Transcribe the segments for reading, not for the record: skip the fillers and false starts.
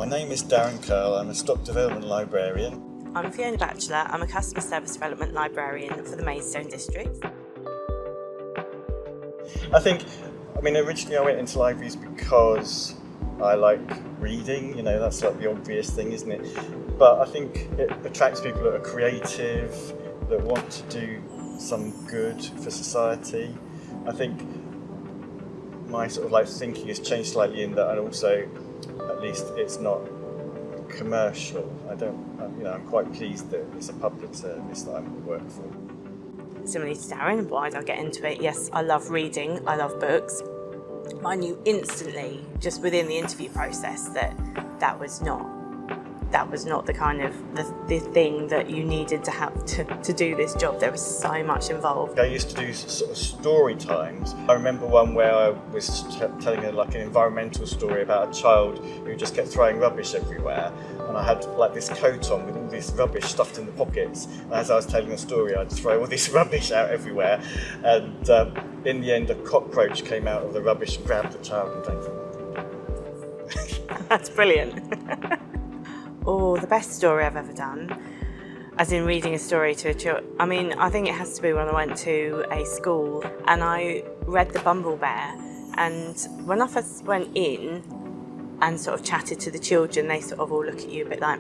My name is Darren Curl. I'm a stock development librarian. I'm Fiona Batchelor. I'm a customer service development librarian for the Maidstone district. Originally I went into libraries because I like reading, that's like the obvious thing, isn't it? But I think it attracts people that are creative, that want to do some good for society. I think my sort of like thinking has changed slightly in that, and also, at least it's not commercial. I'm quite pleased that it's a public service that I work for. Similarly to Darren, why did I get into it? Yes, I love reading, I love books. I knew instantly, just within the interview process, that was not the kind of the thing that you needed to have to do this job. There was so much involved. I used to do sort of story times. I remember one where I was telling an environmental story about a child who just kept throwing rubbish everywhere, and I had like this coat on with all this rubbish stuffed in the pockets, and as I was telling the story I'd throw all this rubbish out everywhere, and in the end a cockroach came out of the rubbish and grabbed the child and drank. That's brilliant. Oh, the best story I've ever done, as in reading a story to a child. I think it has to be when I went to a school and I read The Bumble Bear, and when I first went in and sort of chatted to the children, they sort of all look at you a bit like,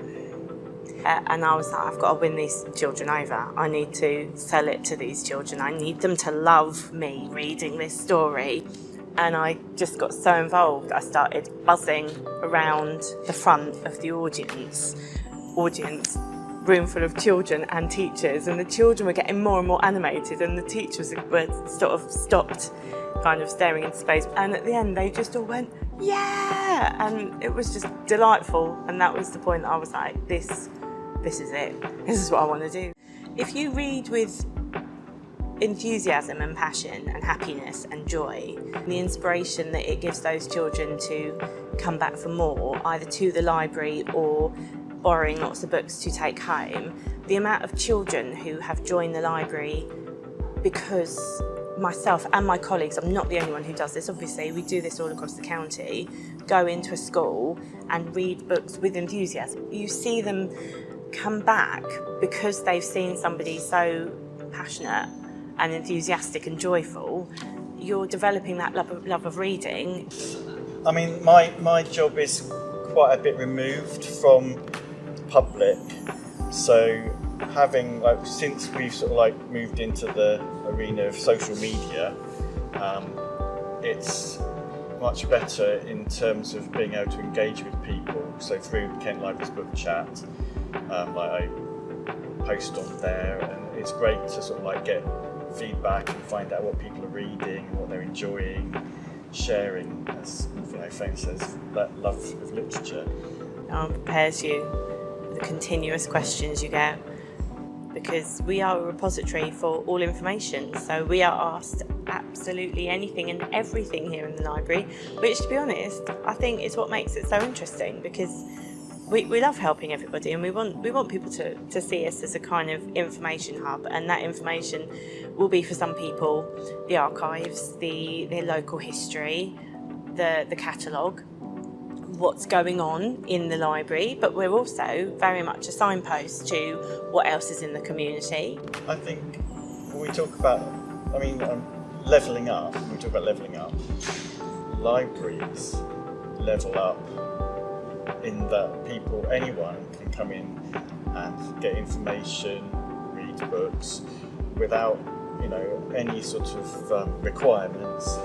and I was like, I've got to win these children over. I need to sell it to these children. I need them to love me reading this story. And I just got so involved, I started buzzing around the front of the audience, room full of children and teachers, and the children were getting more and more animated, and the teachers were sort of stopped kind of staring into space, and at the end they just all went, yeah! And it was just delightful, and that was the point that I was like, this is it, this is what I want to do. If you read with enthusiasm and passion and happiness and joy, the inspiration that it gives those children to come back for more, either to the library or borrowing lots of books to take home, the amount of children who have joined the library because myself and my colleagues, I'm not the only one who does this, obviously, we do this all across the county, go into a school and read books with enthusiasm. You see them come back because they've seen somebody so passionate and enthusiastic and joyful. You're developing that love of reading. My job is quite a bit removed from public, so having since we've sort of moved into the arena of social media, it's much better in terms of being able to engage with people. So through Kent Library's book chat, I post on there, and it's great to sort of get feedback and find out what people are reading, what they're enjoying, sharing, as Fiona says, that love of literature. It prepares you for the continuous questions you get, because we are a repository for all information, so we are asked absolutely anything and everything here in the library, which, to be honest, I think is what makes it so interesting, because we love helping everybody, and we want people to see us as a kind of information hub, and that information will be for some people the archives, the local history, the catalogue, what's going on in the library, but we're also very much a signpost to what else is in the community. I think when we talk about, levelling up, libraries level up in that anyone can come in and get information, read books without, any sort of requirements.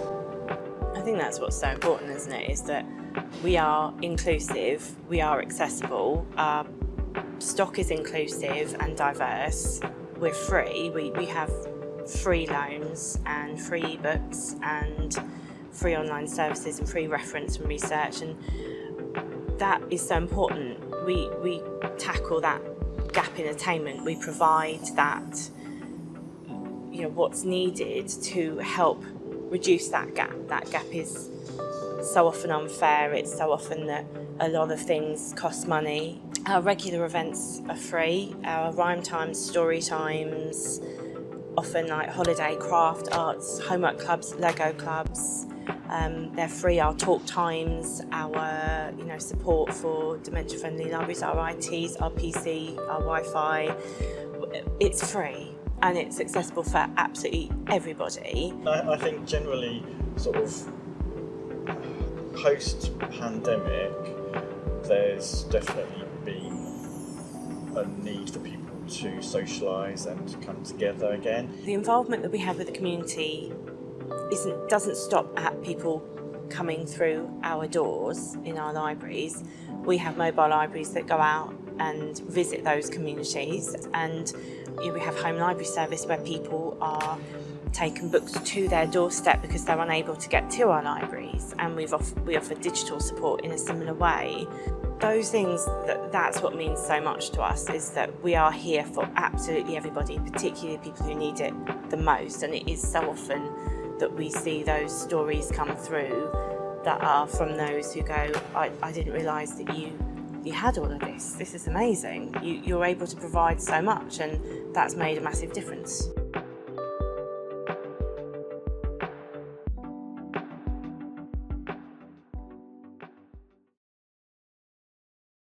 I think that's what's so important, isn't it? Is that we are inclusive, we are accessible, our stock is inclusive and diverse, we're free, we have free loans and free ebooks and free online services and free reference and research, and that is so important. We tackle that gap in attainment. We provide that, what's needed to help reduce that gap. That gap is so often unfair. It's so often that a lot of things cost money. Our regular events are free. Our rhyme times, story times, often holiday, craft, arts, homework clubs, Lego clubs, They're free. Our talk times, our support for dementia-friendly libraries, our ITs, our PC, our Wi-Fi. It's free and it's accessible for absolutely everybody. I think generally, sort of post-pandemic, there's definitely been a need for people to socialise and come together again. The involvement that we have with the community doesn't stop at people coming through our doors in our libraries. We have mobile libraries that go out and visit those communities, and we have home library service where people are taking books to their doorstep because they're unable to get to our libraries, and we offer digital support in a similar way. Those things, that's what means so much to us, is that we are here for absolutely everybody, particularly people who need it the most. And it is so often that we see those stories come through that are from those who go, I didn't realise that you had all of this. This is amazing. You're able to provide so much, and that's made a massive difference.